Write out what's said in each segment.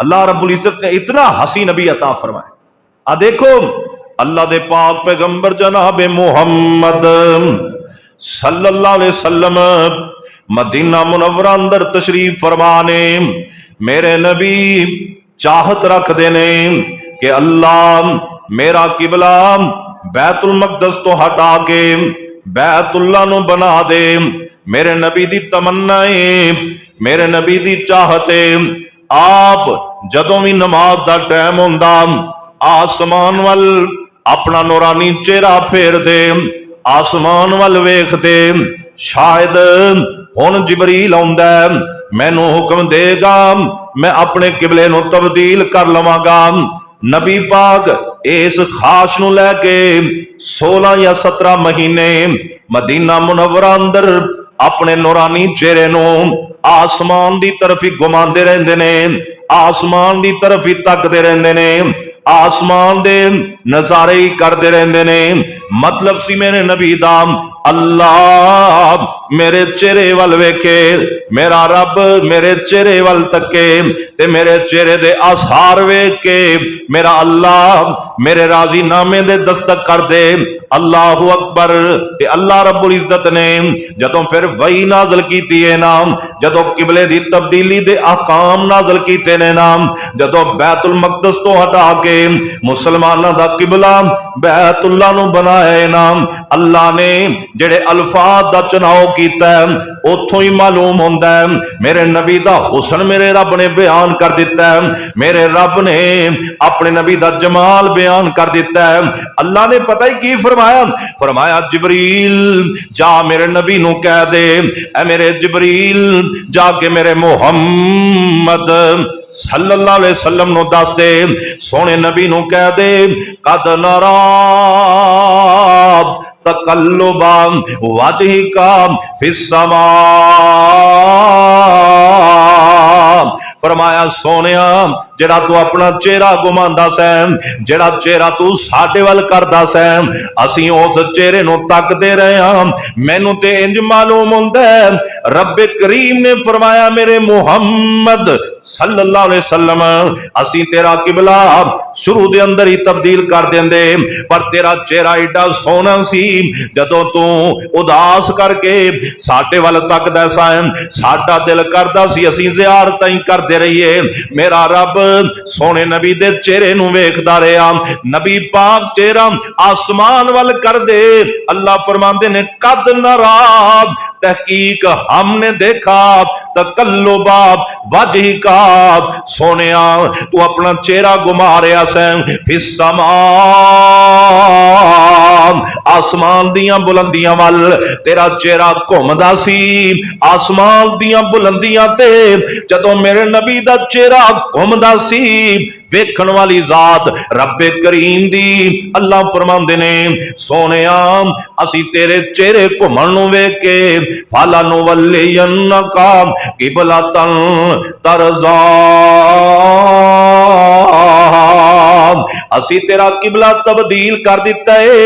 اللہ رب العزت نے اتنا حسین نبی عطا فرمایا. دیکھو اللہ دے پاک پیغمبر جناب محمد صلی اللہ علیہ وسلم مدینہ منورہ اندر تشریف فرمانے. میرے نبی چاہت رکھ دینے کہ اللہ میرا قبلہ بیت المقدس تو ہٹا کے بیت اللہ نو بنا دے. میرے نبی دی تمنائیں، میرے نبی دی چاہتے، آپ جدوں بھی نماز دا ٹائم ہوندا آسمان وال اپنا نورانی چہرہ پھیر دے، آسمان وال ویکھ دے. شاید ہن جبریل آوندا ہے، مینوں حکم دے گا میں اپنے قبلے نو تبدیل کر لواں گا. نبی پاک اس خواہش نو لے کے 16 یا 17 مہینے مدینہ منورہ اندر اپنے نورانی چہرے نو آسمان دی طرف ہی گھماندے رہندے نے، آسمان دی طرف ہی تکدے رہندے نے، آسمان دے نظارے ہی کردے رہندے نے. مطلب سی میرے نبی دا اللہ میرے چہرے وال ویکھے، میرا رب میرے چہرے وال تکے تے میرے چہرے دے آثار ویکھ کے میرا اللہ میرے راضی نامے دے دستک کر دے. اللہ اکبر. تے اللہ رب العزت نے جدوں پھر وحی نازل کیتی ہے نام، جدوں قبلے دی تبدیلی دے احکام نازل کیتے نے نام، جدوں بیت المقدس تو ہٹا کے مسلماناں دا قبلہ بیت اللہ نو بنایا ہے نام، اللہ نے جڑے الفاظ دا چناؤ کیتا ہے اتھوں ہی معلوم ہوندا ہے میرے نبی دا حسن میرے رب نے بیان کر دیتا ہے، میرے رب نے اپنے نبی دا جمال بیان کر دیتا ہے. اللہ نے پتہ ہی کی فرمایا جبریل جا میرے نبی نو کہہ دے، اے میرے جبریل جا کے میرے محمد صلی اللہ علیہ وسلم نو دس دے، سونے نبی نو کہہ دے قد نرا تقلبا وجہک فی السماء. فرمایا سونیا جڑا تو اپنا چہرہ گماندا سین، جڑا چہرہ تو ساڈے ول کردا سین، اسی اس چہرے نو تکدے رہے ہاں. مینوں تے انج معلوم ہوندا ہے رب کریم نے فرمایا میرے محمد صلی اللہ علیہ وسلم اسی تیرا قبلہ شروع دے اندر ہی تبدیل کر دیندے، پر تیرا چہرہ ایڈا سونا سی جدوں تو اداس کر کے ساڈے ول تکدا سین، ساڈا دل کردا سی اسی زیارتاں ہی کردے رہیے. میرا رب سونے نبی دے چہرے نو ویکھدا رہیا، نبی پاک چہرہ آسمان ول کر دے. اللہ فرماندے نے قد نرا تحقیق ہم نے دیکھا تقلبا وجہک، سونیا تو اپنا چہرہ گما رہا سین فی السماء، آسمان دیاں بلندیاں وال تیرا چہرہ گھومدا سی. آسمان دیاں بلندیاں تے جدوں میرے نبی دا چہرہ گھومدا سی ویکھن والی ذات رب کریم دی اللہ فرماندے نے سونیا اسی تیرے چہرے گھومن نو ویکھ کے فالا نو ولینک قبلۃ ترضا، اسی تیرا قبلہ تبدیل کر دیتا ہے.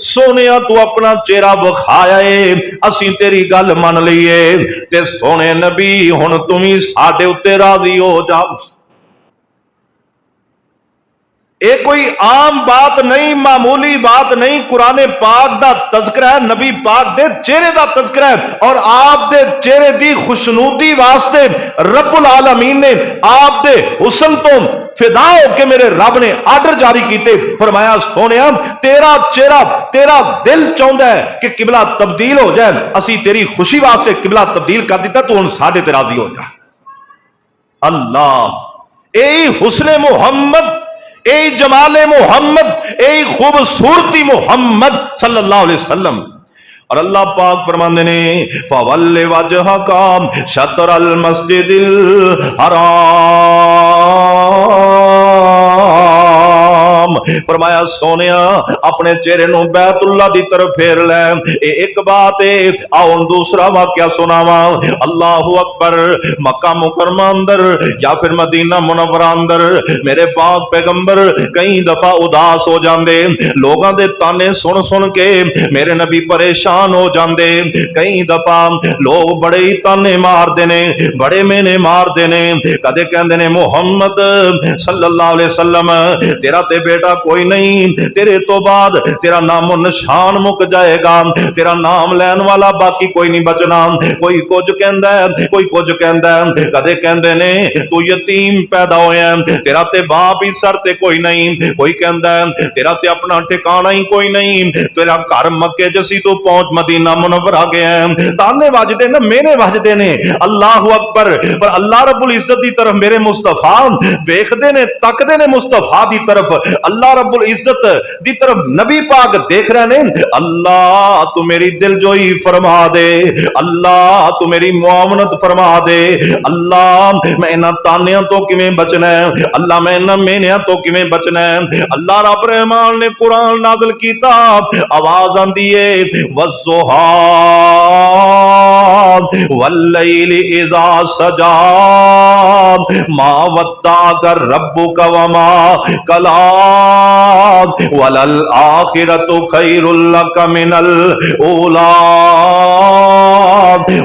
سونیا تو اپنا چہرہ بخایا ہے، اسی تیری گل من لئیے تے سونے نبی ہن تمہیں ساڈے اتے راضی ہو جا. اے کوئی عام بات نہیں، معمولی بات نہیں، قرآن پاک دا تذکرہ ہے، نبی پاک دے چہرے دا تذکرہ ہے، اور آپ دے چہرے دی خوشنودی واسطے رب العالمین نے آپ دے حسن تو فدا ہو کے میرے رب نے آرڈر جاری کیتے. فرمایا سونیا تیرا چہرہ تیرا دل چاہتا ہے کہ قبلہ تبدیل ہو جائے، اسی تیری خوشی واسطے قبلہ تبدیل کر دیتا تو ہن ساڈے تے راضی ہو جا. اللہ اے حسن محمد، اے جمال محمد، اے خوبصورتی محمد صلی اللہ علیہ وسلم. اور اللہ پاک فرماندے نے فَوَلِّ وَجْهَكَ شَطْرَ الْمَسْجِدِ الْحَرَامِ، फरमाया सोनिया अपने चेहरे नूं बैतुल्लाह दी तरफ फेर लै। एक बात है, आओ दूसरा वाकया सुनावा। अल्लाहु अकबर। मक्का मुकरमा अंदर या फिर मदीना मुनव्वरा अंदर मेरे पाक पैगंबर कई दफा उदास हो जाते, लोगों के ताने सुन सुन के मेरे नबी परेशान हो जाते। कई दफा लोग बड़े ही ताने मारते ने, बड़े मेने मारते ने। कदे कहते ने मुहम्मद सल्लल्लाहु अलैहि वसल्लम तेरा ते बेटा कोई नहीं, तेरे तो बाद तेरा नामो निशान मुक जाएगा, तेरा नाम लैन वाला बाकी कोई नहीं बचना। कोई कुछ कहता है, कोई कुछ कहता है। कदे कहते ने तू यतीम पैदा होया, तेरा ते बाप ही सर ते कोई नहीं। कोई कहता है तेरा ते अपना ठिकाना ही कोई नहीं, तेरा घर मक्के जसी तू पहुंच मदीना मुनव्वरा गया है। ताने वजदे ने, मेने वजदे ने। अल्लाहु अकबर। पर अल्लाह रब्बुल इज्जत दी तरफ मेरे मुस्तफा देखते ने, तकते ने मुस्तफा दी तरफ। अल्लाह रब्बुल इज्जत दी तरफ नबी पाक देख रहे ने। अल्लाह तू मेरी दिलजोई फरमा दे, अल्लाह तू मेरी मुआवनत फरमा दे। अल्लाह मैं इन्हां तानियां तो किवें बचना है, अल्लाह मैं इन्हां मेनियां तो किवें बचना है। अल्लाह रब रहमान ने कुरान नाज़िल कीता, आवाज आंदी है वज़्ज़ुहा वल्लैलि इज़ा सजा मा वद्दाका रब्बुका वमा कला वलल आखिरतु खैरुल लक मिनल ऊला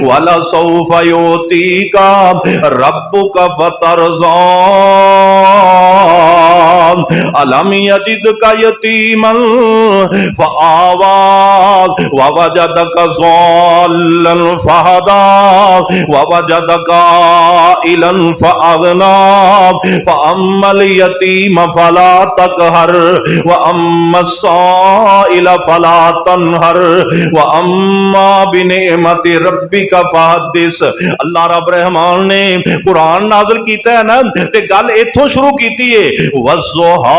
वलसौफ युतीका रब्बुका फतरज़ा अलम यजिदका यतीमन फआवा ववजदका ज़ाल्लन फहदा ववजदका इलन फअगना फअम्मल यतीम फला तकहर वअम्मस साइल फला तनहर वअम्मा बिनिअमति रब्बिका फहदिस। अल्लाह रब रहमान ने कुरान नाज़िल कीता है ना, ते गल इथों शुरू कीती है वज़्ज़ुहा।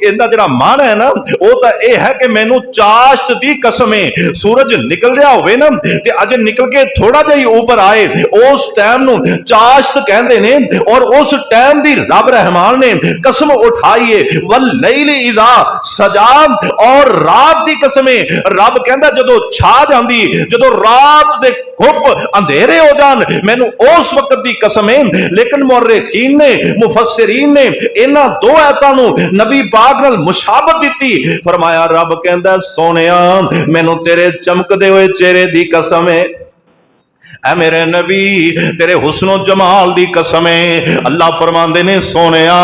इहदा जिहड़ा मान है ना वो तो यह है कि मैनू चाश्त दी कसम है, सूरज निकल रहा होवे ना ते अज निकल के थोड़ा जिहा ही ऊपर आए, उस टाइम नू चाश्त कहंदे ने। और उस टाइम दी रब रहमान ने कसम उठाई है वल्लैलि इज़ा सजा, और रात दी कसम है। रब कहंदा जदों छा जांदी, जदों रात दे घुप अंधेरे हो जान, मैनू उस वक्त दी कसम है। लेकिन मुअर्रिखीन ने, मुफस्सिरीन ने इन्हां दो आयतां नू नबी पाक नाल मुशाबत दिती। फरमाया रब कहंदा सोनिया मैनू तेरे चमकदे हुए चेहरे दी कसम है, ऐ मेरे नबी तेरे हुस्नो जमाल दी कसम है। अल्लाह फरमांदे ने सोनिया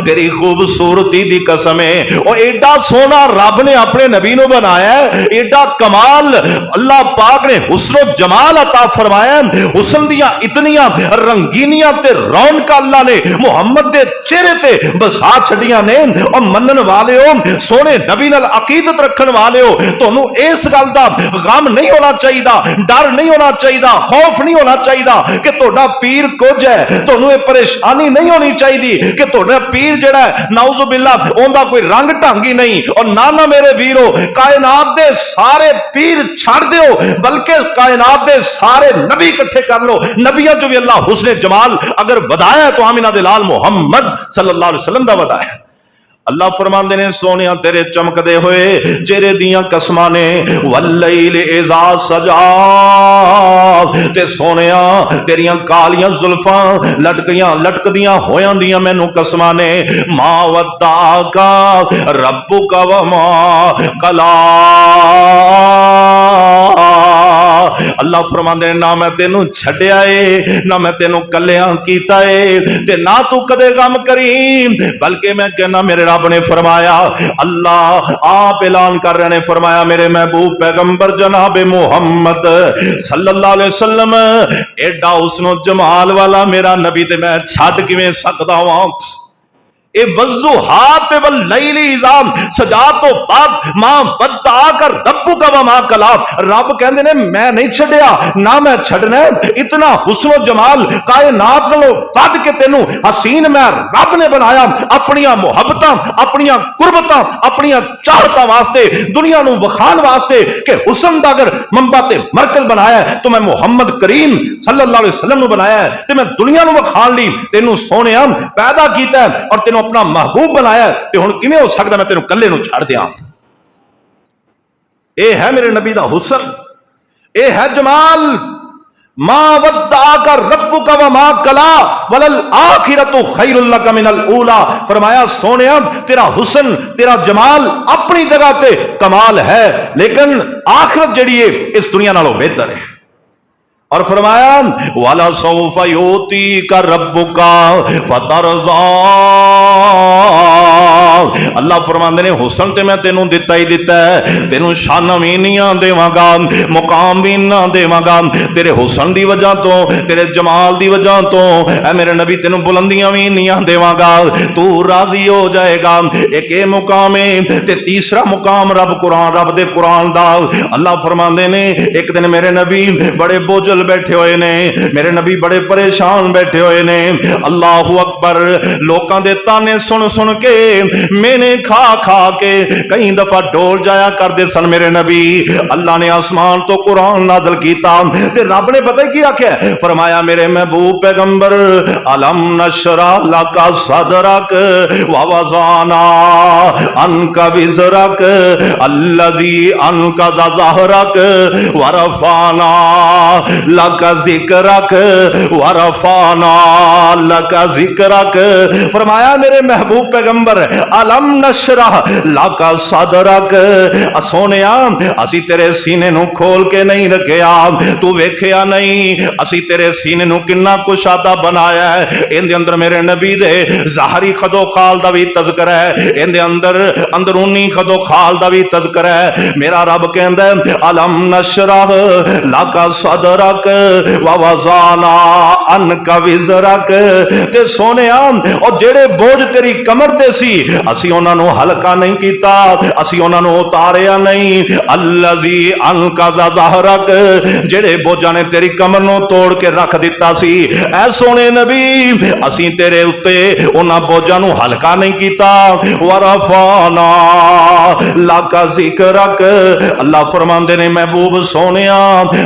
तेरी खूबसूरती दी कसम है। और एडा सोना रब ने अपने नबी नू बनाया है, एडा कमाल अल्लाह पाक ने हुस्नो जमाल अता फरमाया। हुस्न दियां इतनियां रंगीनियां ते रौनक अल्लाह ने मुहम्मद दे चेहरे ते बसा छड़ियां ने। और मनन वालेओ, सोने नबी नाल अकीदत रखन वालेओ, तुहानू इस गल दा गम नहीं होना चाहिए, डर नहीं होना चाहिए, खौफ नहीं होना चाहिए कि तोड़ा पीर कुछ है। तुहानू ये परेशानी नहीं होनी चाहिए कि तोड़ा पीर जिहड़ा है नाउजुबिल्लाह उहदा कोई रंग ढंग ही नहीं। और ना मेरे वीरो कायनात दे सारे पीर छड़ दिओ, बल्कि कायनात दे सारे नबी इकट्ठे कर लो। नबियां जो भी अल्लाह हुस्ने जमाल अगर वधाया है तो आमिना दे लाल मुहम्मद सल्लल्लाहु अलैहि वसल्लम दा वधाया। अल्लाह फरमांदे ने सोनिया तेरे चमकदे हुए चेहरे दियां कसमां ने वल्लैल इज़ा सजा, ते सोनिया तेरियां कालियां जुल्फां लटकदियां होयां दियां मैनू कसमां ने मा वद्दाका रब्बुका वमा कला। अल्लाह फरमांदे ना मैं तेनू छड्डिया है, ना मैं तेनू कल्लियां कीता है, ते ना तू कदे गम करी, बल्कि मैं कहना मेरे रब ने फरमाया, अल्लाह आप ऐलान कर रहे ने, फरमाया मेरे महबूब पैगंबर जनाबे मुहम्मद सल्लल्लाहु अलैहि वसल्लम एडा हुस्नो जमाल वाला मेरा नबी ते मैं छड्ड किवें सकदा वां। ए वज़्ज़ुहा वल्लैलि इज़ा सजा तो बाद मां वद्दाका रब्बुका वमा कला। रब कहंदे ने मैं नहीं छड्डिया, ना मैं छड्डना। इतना हुस्नो जमाल कायनात नालों वध के तेनू हसीन मैं रब ने बनाया अपनियां मुहब्बतां, अपनियां कुर्बतां, अपनियां चाहतां वास्ते, दुनिया नू वखाण वास्ते कि हुस्न दा अगर मंबा ते मरकज बनाया तो मैं मुहम्मद करीम सल्लल्लाहु अलैहि वसल्लम नू बनाया ते मैं दुनिया नू वखाण लई तेनू सोहणिया पैदा कीता और तेनू اپنا محبوب بنایا تے ہن کیویں ہو سکدا میں تینوں کلے نوں چھڑ دیاں؟ اے ہے میرے نبی دا حسن، اے ہے جمال۔ ما ودعک ربک وما قلا وللآخرۃ خیر لک من الاولی، فرمایا سونیا تیرا حسن تیرا جمال اپنی جگہ تے کمال ہے، لیکن آخرت جڑی ہے اس دنیا نالوں بہتر ہے۔ اور فرمایا وَلَسَوْفَ يُؤْتِيكَ رَبُّكَ فَتَرْضَىٰ، اللہ فرماندے نے حسن تے میں تینوں دتا ہی دتا ہے، تینوں شاناں وی نہیں دیواں گا، مقام بھی نہ دیواں گا، تیرے حسن دی وجہ تو تیرے جمال دی وجہ تو اے میرے نبی تینوں بلندیاں بھی نہیں دیواں گا، تو راضی ہو جائے گا۔ ایک اے مقام ہے تے تیسرا مقام رب دے قرآن دا، اللہ فرماندے نے ایک دن میرے نبی بڑے بوجھل بیٹھے ہوئے نے، میرے نبی بڑے پریشان بیٹھے ہوئے نے، اللہ اکبر، لوکاں دے تانے سن سن کے میں نے کھا کھا کے کئی دفعہ ڈول جایا کر دے سن میرے نبی۔ اللہ نے آسمان تو قرآن نازل کیتا تے رب نے پتہ کی آکھیا، فرمایا میرے محبوب پیغمبر الم نشرح لک صدرک ووضعنا عنک وزرک الذی انقض ظہرک ورفعنا لک ذکرک ورفعنا لک ذکرک، فرمایا میرے محبوب پیغمبر الم نشرح لک صدرک، سونیا اسی تیرے سینے نو کھول کے نہیں رکھیا، تو ویکھیا نہیں اسی تیرے سینے نو کنا کشادہ بنایا ہے۔ ان دے اندر میرے نبی دے ظاہری خد و خال دا بھی تذکرہ ہے، ان دے اندر اندرونی خد و خال دا بھی تذکرہ ہے۔ میرا رب کہندا ہے الم نشرح لک صدرک ووضعنا عنک وزرک، تے سونیا اور جڑے بوجھ تیری کمر تے سی اسی انہاں نو ہلکا نہیں کیتا، اسی انہاں نو اتاریا نہیں، الذی انقض ظہرک، جڑے بوجھاں نے تیری کمر نو توڑ کے رکھ دیتا سی، اے سونے نبی اسی تیرے اتے انہاں بوجھاں نو ہلکا نہیں کیتا، ورفعنا لک ذکرک، اللہ فرماندے نے محبوب سونیا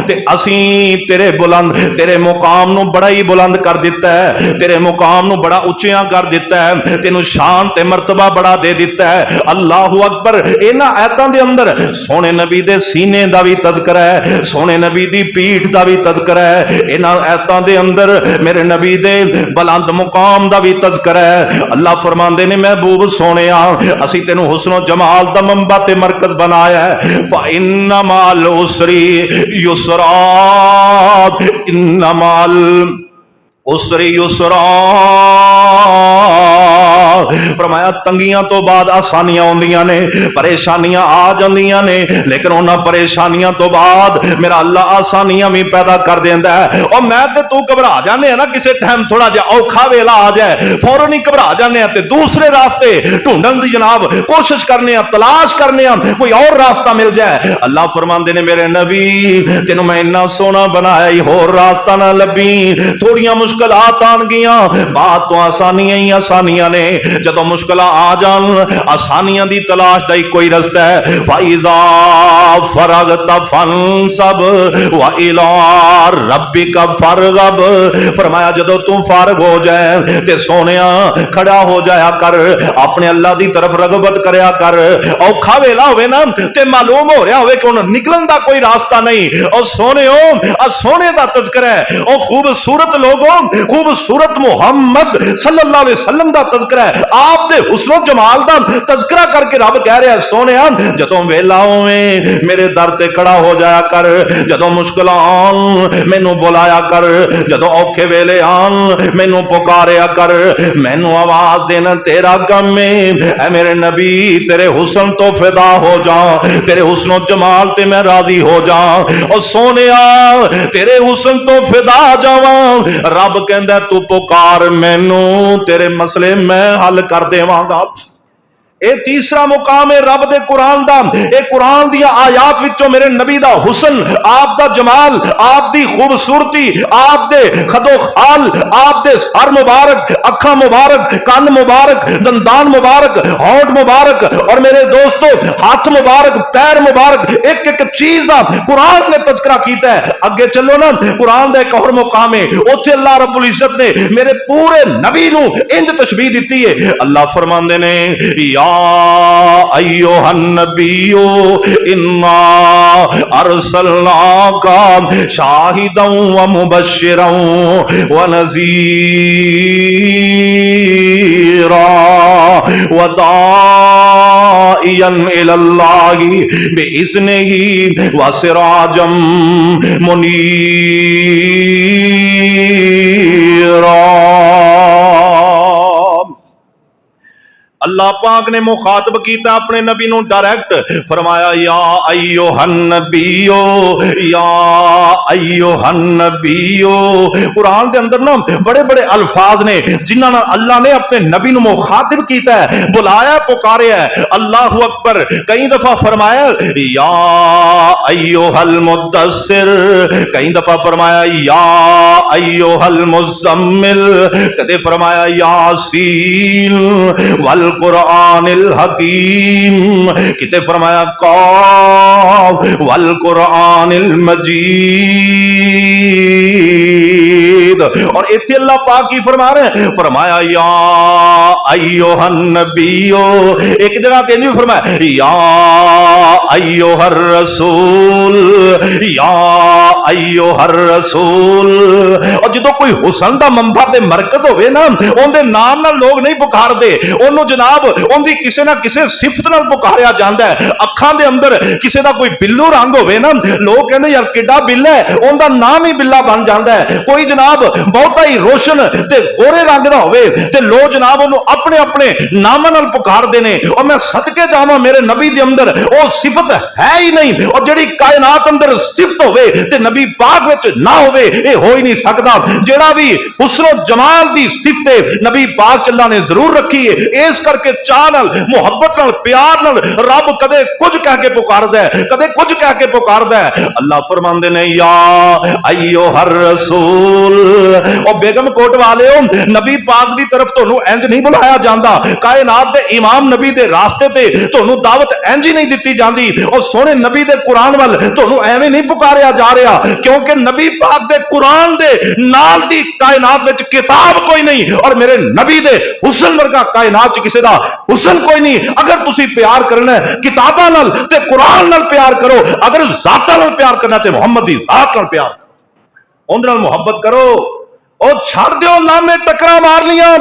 تے اسی تیرے بلند تیرے مقام نو بڑا ہی بلند کر دیتا ہے، تیرے مقام نو بڑا اونچیاں کر دیتا ہے، تینو شان تے مرتبہ بڑا دے دیتا ہے۔ اللہ اکبر، انہاں آیتاں دے اندر سونے نبی دے سینے دا بھی تذکرہ ہے، سونے نبی دی پیٹھ دا بھی تذکرہ ہے، انہاں آیتاں دے اندر میرے نبی دے بلند مقام دا بھی تذکرہ ہے۔ اللہ فرماندے نے محبوب سونیا اسی تینو حسن و جمال دا منبع تے مرکز بنایا ہے، فَإِنَّ مَعَ الْعُسْرِ يُسْرًا، إِنَّ مَعَ الْعُسْرِ يُسْرًا، فرمایا تنگیاں تو بعد آسانیاں ہوندیاں نے، پریشانیاں آ جاندیاں نے، لیکن انہاں پریشانیاں تو بعد میرا اللہ آسانیاں بھی پیدا کر دیندا ہے۔ اور میں تے تو گھبرا جانے ہیں نا، کسے ٹائم تھوڑا جہا اوکھا ویلا آ جائے فوراً ہی گھبرا جانے ہیں تے دوسرے راستے ڈھونڈن دی جناب کوشش کرنے ہیں، تلاش کرنے ہیں کوئی اور راستہ مل جائے۔ اللہ فرماندے نے میرے نبی تینوں میں اتنا سونا بنایا ہی ہور راستہ نہ لبھی، تھوڑیاں مشکلات آن گیاں، بات تو آسانیاں ہی آسانیاں نے، جدو مشکلات آ جان آسانیاں دی تلاش دا ہی کوئی رستہ ہے۔ فَإِذَا فَرَغْتَ فَانْصَبْ وَإِلَىٰ رَبِّكَ فَارْغَب، فرمایا جدو تم فارغ ہو جائے تے سونیا کھڑا ہو جایا کر، اپنے اللہ دی طرف رغبت کریا کر۔ اوکھا ویلا ہوئے نا تے معلوم ہو رہا ہوئے کہ انہوں نکلن دا کوئی راستہ نہیں، اور سونے دا تذکرہ ہے، اور خوبصورت لوگوں خوبصورت محمد صلی اللہ علیہ وسلم دا تذکرہ ہے، آپ دے حسن و جمال دا تذکرہ کر کے رب کہہ رہا ہے سونیا جدوں ویلا ہوئے میرے در تے کھڑا ہو جایا کر، جدوں مشکل آن مینوں بلایا کر، جدوں اوکھے ویلے آن مینوں پکاریا کر، مینوں آواز دینا تیرا کم ہے۔ اے میرے نبی تیرے حسن تو فدا ہو جاؤں، تیرے حسن و جمال تے میں راضی ہو جاؤں، اور سونیا تیرے حسن تو فدا جاواں، رب کہندا تو پکار مینوں تیرے مسئلے میں حل کر دیواں گا۔ اے تیسرا مقام ہے رب دے قرآن دا. اے قرآن دیا آیات وچوں میرے نبی دا حسن، آپ دا جمال، آپ دی خوبصورتی، آپ دے خدو خال، آپ دے سر مبارک، اکھاں مبارک، کان مبارک، دندان مبارک، ہونٹ مبارک، اور میرے دوستو ہاتھ مبارک، پیر مبارک، ایک ایک چیز دا قرآن نے تذکرہ کیتا ہے. اگے چلو نا، قرآن دا ایک اور مقام ہے، اوتھے اللہ رب العزت نے میرے پورے نبی نو انج تشبیہ دیتی ہے. اللہ فرماندے نے یا ایھا النبی انا ارسلناک شاہدا ومبشرا ونذیرا وداعیا الی اللہ بإذنہ وسراجا منیرا. اللہ پاک نے مخاطب کیتا اپنے نبی نو ڈائریکٹ، فرمایا یا ایھا النبی، یا ایھا النبی. قرآن دے اندر نا بڑے بڑے الفاظ نے جنہاں نال اللہ نے اپنے نبی نو مخاطب کیتا ہے، بلایا، پکاریا ہے. اللہ اکبر. کئی دفعہ فرمایا یا ایھا المدثر، کئی دفعہ فرمایا یا ایھا المزمل، کدے فرمایا یاسین والقرآن الحکیم، کتے فرمایا قاف والقرآن المجید. اور ایتھے اللہ پاک کی فرما رہے ہیں، فرمایا یا ایھا النبی. ایک جگہ تے نہیں فرمایا یا ایھا الرسول، یا ایھا الرسول. اور جدو کوئی حسن دا منبع تے مرکز ہوئے نا، اون دے نام نال لوگ نہیں پکار دے، انہوں جناب ان دی کسے نہ کسے صفت نال پکاریا جاندا ہے. اکھاں دے اندر کسے دا کوئی بلو رنگ ہوئے نا، لوگ کہندے یار کڈا بلا ہے، ان دا نام ہی بلا بن جاندا ہے. کوئی جناب بہتا ہی روشن تے گورے رنگ دا ہوئے تے لوگ جناب انہوں اپنے اپنے نام نال پکار دینے. اور میں صدقے جاواں میرے نبی دے اندر او صفت ہے ہی نہیں. اور جڑی کائنات اندر صفت ہوئے تے نبی پاک وچ نہ ہوئے، اے ہو ہی نہیں سکدا. جڑا بھی حسن و جمال دی صفت نبی پاک اللہ نے ضرور رکھی ہے. اس کر کے چاہ نال، محبت نال، پیار نال رب کدے کچھ کہہ کے پکاردا ہے، کدے کچھ کہہ کے پکاردا ہے. اللہ فرماندے نے یا ایھا الرسول. او بیگم کوٹ والےو، نبی پاک دی طرف تانوں انج نہیں بلایا جاندا. کائنات دے امام نبی دے راستے تے تانوں دعوت انج ہی نہیں دتی جاندی. او سونے نبی دے قرآن ول تانوں ایویں نہیں پکاریا جا رہا، کیونکہ نبی پاک دے قرآن دے نال دی کائنات وچ کتاب کوئی نہیں، اور میرے نبی دے حسن ورگا کائنات چ کسی دا حسن کوئی نہیں. اگر تسی پیار کرنا ہے کتاباں نال تے قرآن نال پیار کرو، اگر ذاتاں نال پیار کرنا تے محمد دی ذات نال پیار کرو، اون نال محبت کرو. او چھڑ دیو لامے ٹکرا مارنیاں،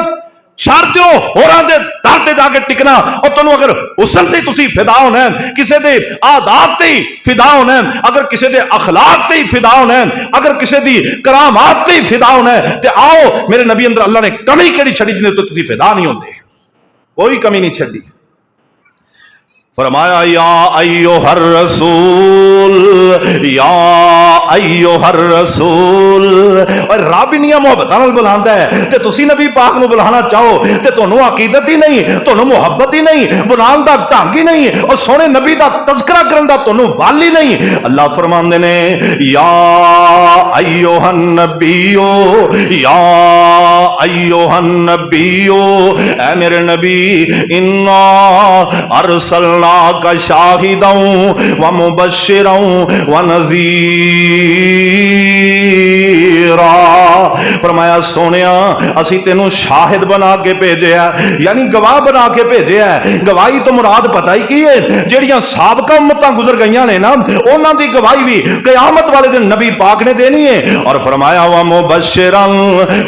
چھڑ دیو ہوراں دے در تے جا کے ٹکنا. اور تانوں اگر حسن تے تسی فدا ہونا ہے، کسے دے آداب تے فدا ہونا ہے، اگر کسے دے اخلاق تے فدا ہونا ہے، اگر کسے دی کرامات تے فدا ہونا ہے، تے آؤ میرے نبی اندر اللہ نے کمی کیڑی چھڑی جنے تو تسی فدا نہیں ہوندے، کوئی کمی نہیں چھڑی. فرمایا یا ایھا الرسول، یا ایھا الرسول. اور رب انیاں محبتاں نال بلاندا ہے تے تسی نبی پاک نو بلانا چاہو تے تانوں عقیدت ہی نہیں، تانوں محبت ہی نہیں، بلان دا ڈھنگ ہی نہیں، اور سونے نبی دا تذکرہ کرن دا تانوں ول ہی نہیں. اللہ فرماندے نے یا ایھا النبی، یا ایھا النبی، اے میرے نبی انا ارسلنا کا شاہدا ومبشرا ونذیرا. فرمایا سونیا اسی تینوں شاہد بنا کے بھیجیا، یعنی گواہ بنا کے بھیجیا. گواہی تو مراد پتہ ہی کی ہے، جڑیاں سابقہ امتاں گزر گئیاں نے نا، انہاں دی گواہی بھی قیامت والے دن نبی پاک نے دینی ہے. اور فرمایا ومبشرا،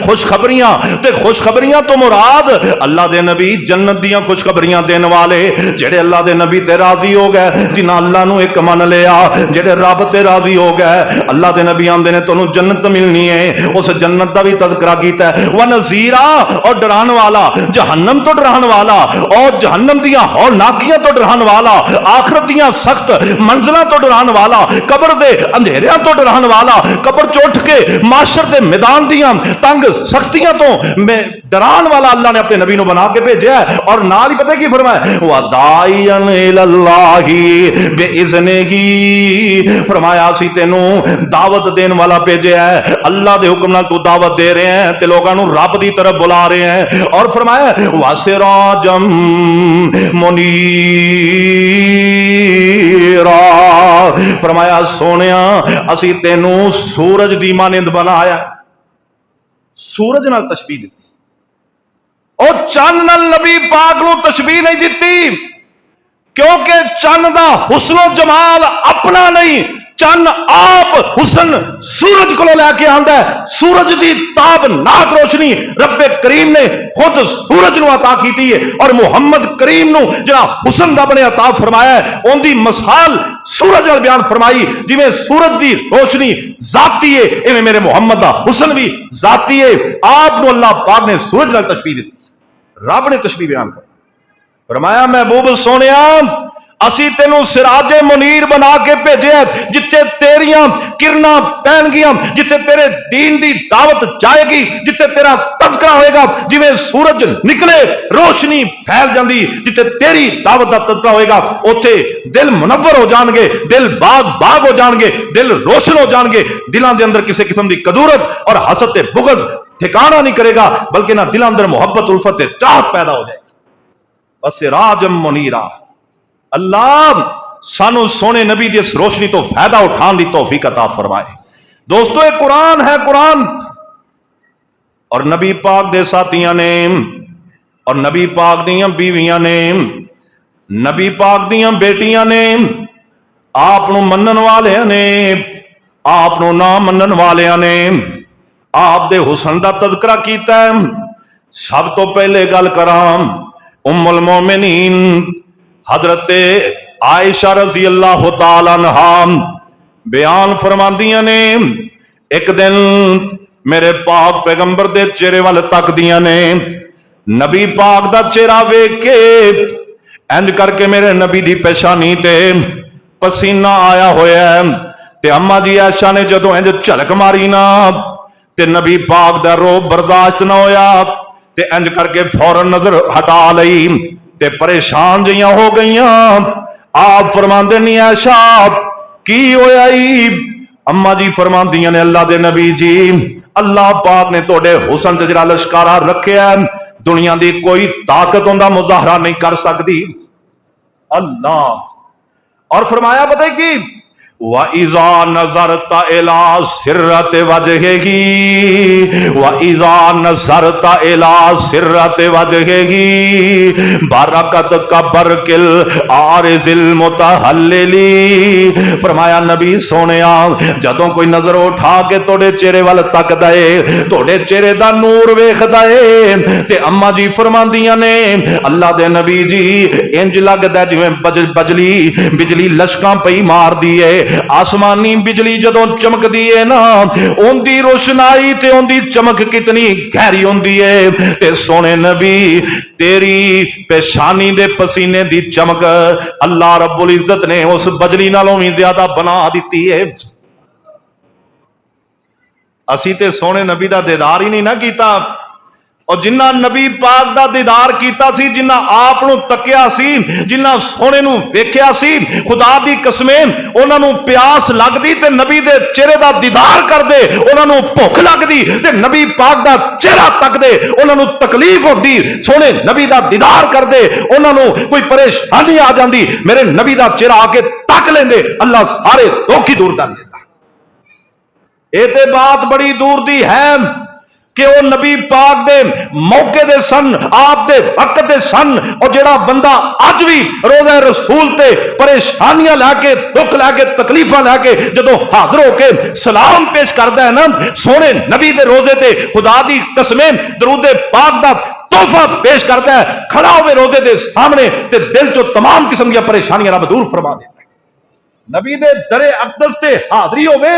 خوشخبریاں. تے خوشخبریاں تو مراد اللہ دے نبی جنت دیاں خوشخبریاں دین والے، جڑے اللہ دے नबी ते राजी हो गए, जिन्हां अल्लाह नू एक मन लिया, जेड़े रब ते राजी हो गए। अल्लाह दे नबी आंदे ने तैनूं जन्नत मिलनी है, उस जन्नत दा भी तज़किरा कीता है। व नज़ीरा, और डराने वाला, जहन्नम तो डराने वाला, और जहन्नम दियां हौलनाकियां तो डराने वाला, आखिरत दियां सख्त मंजिलां तो डराने वाला, कब्र दे अंधेरियां तो डराने वाला, कब्र च उठ के माशर दे मैदान दियां तंग सख्तियां तो डराने वाला अल्लाह ने अपने नबी को बना के भेजा है। और नाल ही पता की फरमाया, वदाइयन इलल्लाहि बिइज़्निही, फरमाया सी तेनू दावत देने वाला भेजा है, अल्लाह दे हुक्म नाल तू दावत दे रहे हैं ते लोगों को रब दी तरफ बुला रहे हैं। और फरमाया वासिराजम मुनीरा, फरमाया सोनिया असी तेनू सूरज दी मानंद बनाया। सूरज नाल तशबीह दी, और चंद नाल नबी पाक नू तशबीह नहीं दी, क्योंकि चंद दा हुस्न जमाल अपना नहीं, चंद आप हुसन सूरज को लैके आंदा है। सूरज की ताबनाक रोशनी रब्बे करीम ने खुद सूरज नू अता की है, और मुहम्मद करीम नू जिहड़ा हुसन रब ने अता फरमाया है, उनकी मिसाल सूरज नाल बयान फरमाई। जिवें सूरज की रोशनी जाती है, इवें मेरे मुहम्मद दा हुसन भी जाती है। आप नू अल्लाह पाक ने सूरज नाल तशबीह दी, रब ने तशबीह बयान फरमाया महबूब सोनिया असी तेनू सिराजे मुनीर बना के भेजे, जिथे तेरियां किरणा पैणगियां, जिथे तेरे दीन दी दावत जाएगी, जिथे तेरा तज़किरा होएगा, जिवें सूरज निकले रोशनी फैल जाती, जिथे तेरी दावत का तज़किरा होएगा उथे दिल मुनव्वर हो जाएंगे, दिल बाग बाग हो जाएंगे, दिल रोशन हो जाएंगे। दिलों के अंदर किसी किस्म की कदूरत और हसद बुग़्ज़ ठिकाना नहीं करेगा, बल्कि ना दिलों अंदर मोहब्बत उल्फत चाहत पैदा हो जाएगी। बस सिराजम मुनीरा, अल्लाह सानू सोने नबी की इस रोशनी तो फायदा उठाने की तौफीक अता फरमाए। दोस्तों ये कुरान है, कुरान और नबी पाक दे साथियां ने, और नबी पाक दियां बीवियां ने, नबी पाक दियां बेटियां ने, आप नू मनन वाले ने, आप नू ना मनन वाले ने, आप दे हुसन दा तज़किरा कीता है। सब तो पहले गल करां उम्मुल मोमिनीन हजरत आयशा रजी अल्लाह तआला अन्हा बयान फरमांदियां ने, एक दिन मेरे पाक पैगंबर दे चेहरे वाल तकदियां ने, नबी पाक दा चेहरा वेख के इंज करके मेरे नबी दी पेशानी ते पसीना आया होया। ते अम्मा जी आयशा ने जदों इंज झलक मारी ना, ते नबी पाक दा रोब बर्दाश्त ना होया, ते इंज करके फौरन नजर हटा लई, ते परेशान जियां हो गई। आप फरमांदे नहीं आयशा की होया? अम्मा जी फरमांदियां ने अल्लाह दे नबी जी, अल्लाह पाक ने तोड़े हुसन ते जिहड़ा लश्कारा रखिया, दुनिया की कोई ताकत उनका मुजाहरा नहीं कर सकती। अल्लाह। और फरमाया पता की व इज़ा नज़रता इला सिर्रत वजहिही, व इज़ा नज़रता इला सिर्रत वजहिही बरकत का बरकिल आरिज़िल मुतहल्लिली। फरमाया नबी सोनिया जदों कोई नजर उठा के तोड़े चेहरे वाल तकदा है, तोड़े चेहरे दा नूर वेखदा है, ते अम्मा जी फरमांदियां ने अल्लाह दे नबी जी इंज लगदा जिवें बिजली लशकां पई मार दी है। आसमानी बिजली जदों चमकदी है ना, उनकी रोशनाई ते उनकी चमक कितनी गहरी होंदी है। ते सोने नबी तेरी पेशानी दे पसीने दी चमक अल्लाह रब्बुल इज्जत ने उस बिजली नालों भी ज्यादा बना दी है। असी ते सोने नबी दा दीदार ही नहीं ना कीता, और जिन्ना नबी पाक दा दीदार कीता सी, जिन्ना आप नू तकिया सी, जिन्ना सोने नू वेख्या सी, खुदा दी कसमें उन्हां नू प्यास लगदी ते नबी दे चेहरे दा दीदार करदे, उन्हां नू भुख लगदी ते नबी पाक दा चेहरा तकदे, उन्हां नू तकलीफ होंदी, सोने नबी दा दीदार करदे, उन्हां नू कोई परेशानी आ जांदी, मेरे नबी दा चेहरा आके तक लेंदे, अल्लाह सारे दुख ही दूर कर देंदा। ये ते बात बड़ी दूर दी है कि वो नबी पाक दे मौके दे सन, आप दे वक्त दे सन, और जेड़ा बंदा अज भी रोज़ा रसूल ते परेशानियां लैके, दुख लैके, तकलीफां लैके जदों हाजिर होके सलाम पेश करदा है ना सोने नबी दे रोजे ते, खुदा दी कसमें दरूद पाक दा तोहफा पेश करता है, खड़ा होवे रोजे दे सामने ते दिल चो तमाम किस्म दी परेशानियां रब दूर फरमा देता है। नबी दे दरे अक़दस ते हाज़री होवे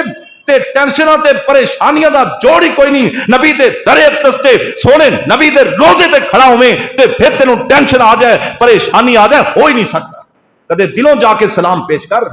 ते टेंशनां ते परेशानियां दा जोड़ ही कोई नहीं। नबी दे दरे अक़दस ते सोने नबी दे रोजे ते खड़ा होवे ते फिर तेनू टेंशन आ जाए, परेशानी आ जाए, हो ही नहीं सकता। कदे दिलों जाके सलाम पेश कर,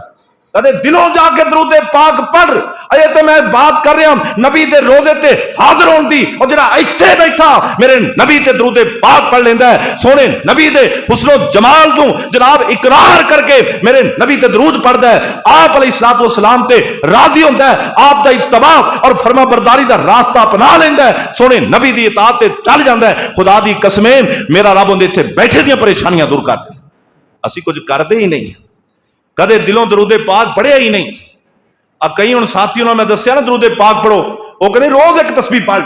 कदे दिलों जाके दरूद पाक पढ़। अजे तो मैं बात कर रहा नबी दे रोजे ते हाजिर होने दी, और जरा इत्थे बैठा मेरे नबी ते दरूद पाक पढ़ लेंदा है, सोने नबी दे हुस्नो जमाल तू जनाब इकरार करके मेरे नबी ते दरूद पढ़दा है, आप अलैहिस्सलातु वस्सलाम ते राजी होंदा है, आप दा इत्तबा और फरमा बरदारी दा रास्ता अपना लेंदा है, सोने नबी दी इताअत ते चल जांदा है। खुदा दी कसमें मेरा रब उहदे इत्थे बैठे दियां परेशानियां दूर कर दे। असीं कुछ करदे ही नहीं, कदे दिलों दरूदे पाक पढ़िया ही नहीं। कई हुण साथियों मैं दसिया ना दरूदे पाक पढ़ो, वो कहते रोज एक तस्बीह पढ़,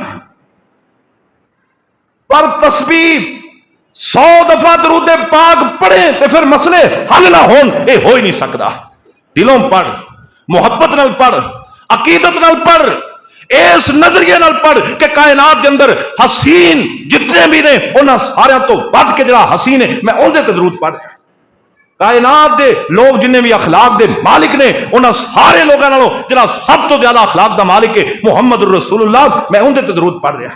पर तस्बीह 100 दफा दरूदे पाक पढ़े तो फिर मसले हल ना होन, ये हो ही नहीं सकता। दिलों पढ़, मुहब्बत नाल पढ़, अकीदत नाल पढ़, इस नजरिए नाल पढ़ कि कायनात के अंदर हसीन जितने भी ने उन्हां सारियां तो वध के जिहड़ा हसीन है मैं उहदे ते दरूद पढ़। कायनात दे लोग जिन्हें भी अखलाक दे मालिक ने उन्हां सारे लोगों नालों जिहड़ा सब तो ज्यादा अखलाक दा मालिक है मुहम्मद रसूलुल्लाह, मैं उहदे ते दरूद पढ़ रहा।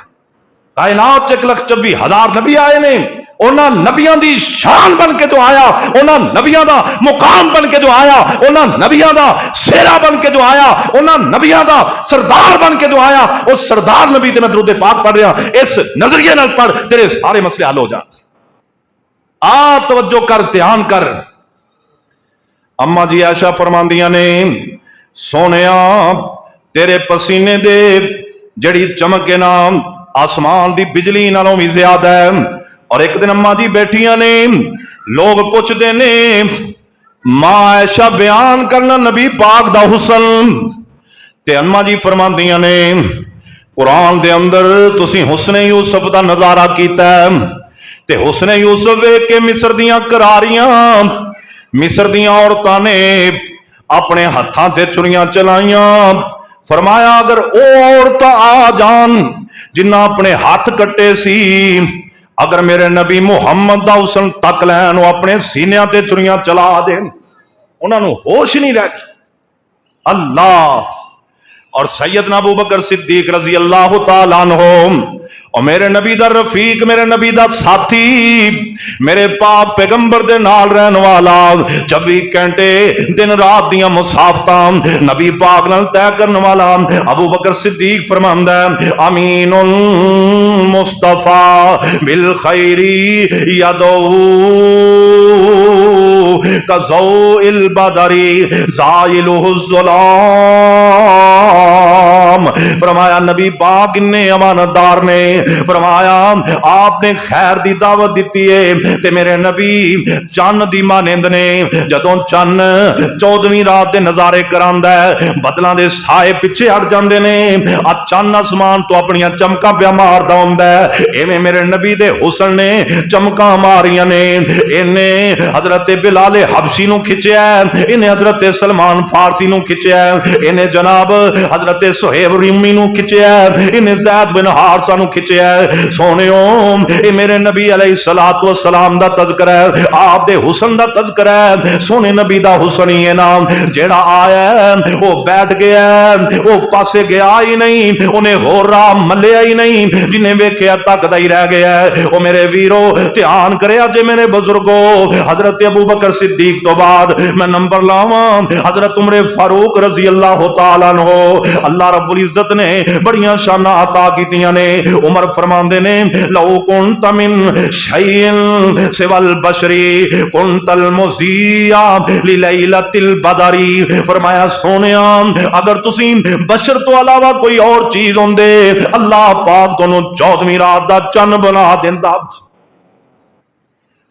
कायनात 1,24,000 नबी आए ने, उन्हां नबियां दी शान बन के जो आया, उन्हां नबियां दा मुकाम बन के जो आया, उन्हां नबियां दा सेहरा बन के जो आया, उन्हां नबियां दा सरदार बन के जो आया, उस सरदार नबी ते मैं दरूद पाक पढ़ रहा। इस नजरिए नाल पढ़, तेरे सारे मसले हल हो जाण। आ तवज्जो कर, ध्यान कर। अम्मा जी आयशा फरमांदियां ने सोनिया तेरे पसीने दे जड़ी चमके ना आसमान दी बिजली नालों भी ज्यादा है। और एक दिन अम्मा जी बैठियां ने, लोग पुछदे ने मां आयशा बयान करना नबी पाक दा हुसन, ते अम्मा जी फरमांदियां ने कुरान दे अंदर तुसी हुस्ने यूसुफ दा नजारा कीता है, ते हुस्ने यूसुफ वेख के मिस्र दियां करारियां, मिस्र दियां औरतां ने अपने हत्थां ते छुरियां चलाइयां। फरमाया अगर ओ औरतां आ जान जिन्ना अपने हाथ कट्टे सी, अगर मेरे नबी मुहम्मद दा हुस्न तक लैन, वो अपने सीनियां ते छुरियां चला देन, उन्होंने होश नहीं रह गई। अल्लाह और सैयदना अबू बकर सिद्दीक रजी अल्लाह तआला अन्हु और मेरे नबी दा रफीक, मेरे नबी दा साथी, मेरे पाक पैगंबर दे नाल रहन वाला, 24 घंटे दिन रात दियां मुसाफतां नबी पाक नाल तय करने वाला अबू बकर सिद्दीक फरमांदा है अमीनुल मुस्तफा बिल खैरी यदऊ कज़ौ इल बदरी ज़ाइलुहु ज़ुलाम। फरमाया नबी पाक इन्ने अमानतदार ने, फरमाया आपने खैर दी दावत दी है, ते मेरे नबी चन्न दी मानंद ने। जदों चन्न 14वीं रात दे नजारे करांदा है, बदलां दे साए पिछे हट जांदे ने, आ चन्न आसमान तो अपनियां चमकां पिया मारदा हुंदा है। एवें मेरे नबी दे हुस्न ने चमकां मारियां ने। इन्ने हजरत बिलाल हबशी नूं खिच्चिया, इन्हें हजरत सलमान फारसी नूं खिच्चिया, इन्हें जनाब हजरत सुहेब रूमी नूं खिच्चिया, इन्हें ज़ैद बिन हारिसा नूं खिच्चिया। सोनियो ये मेरे नबी अलैहिस्सलातु वस्सलाम दा तज़किरा है, आप दे हुस्न दा तज़किरा है। सोने नबी दा हुस्न ही है नाम, जेड़ा आया वो बैठ गया, वो पासे गया ही नहीं, उन्हें होर राह मल्लिया ही नहीं, जिन्हें वेख्या तकदा ही रह गया। ओ मेरे वीरो ध्यान करिया जे मेरे बुजुर्गो, हजरत अबू बकर सिद्दीक तो बाद मैं नंबर लावा हजरत उमर फारूक रजी अल्लाह तआला अन्हु। अल्लाह रब्बुल इज्जत ने बड़ियां शानां अता कीतियां ने। उमर फरमांदे ने लौ कुंत मिन शैइन सिवल बशरी कुंतल मुज़िया लिलैलतिल बदरी। फरमाया सोनिया अगर तुसी बशर तो अलावा कोई और चीज होंदे, अल्लाह पाक तोनू 14वीं रात दा चन्न बना देंदा।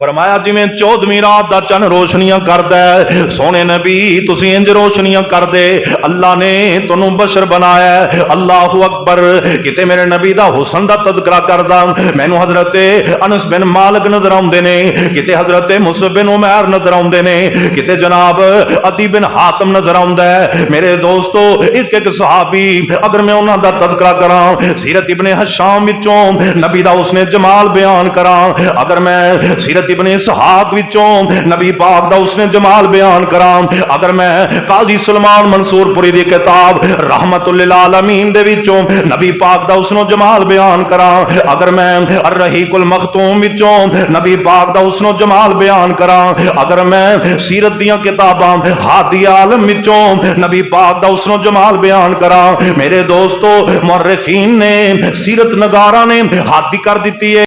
فرمایا جویں 14ویں رات دا چن روشنیاں کردا ہے، سونے نبی تسی انج روشنیاں کر دے، اللہ نے تنوں بشر بنایا ہے۔ اللہ اکبر، کتے میرے نبی دا حسن دا تذکرہ کردا مینوں حضرت انس بن مالک نظر آوندے نے، کتے حضرت مصعب بن عمیر نظر آوندے نے، کتے جناب عدی بن حاتم نظر آوندا ہے۔ میرے دوستو ایک ایک صحابی اگر میں انہاں دا تذکرہ کراں، سیرت ابن ہشام وچوں نبی دا حسن جمال بیان کراں، اگر میں سیرت ابن اسحاق وچوں نبی پاک دا حسن جمال بیان کراں، اگر میں قاضی سلمان منصور پوری دی کتاب رحمت للعالمین دے وچوں نبی پاک دا حسن و جمال بیان کراں، اگر میں الرحیق المختوم وچوں نبی پاک دا حسن و جمال بیان کراں، اگر میں سیرت دیاں کتاباں ہادی عالم وچوں نبی پاک دا حسن و جمال بیان کراں، میرے دوستو مورخین نے سیرت نگاراں نے ہادی کر دیتی ہے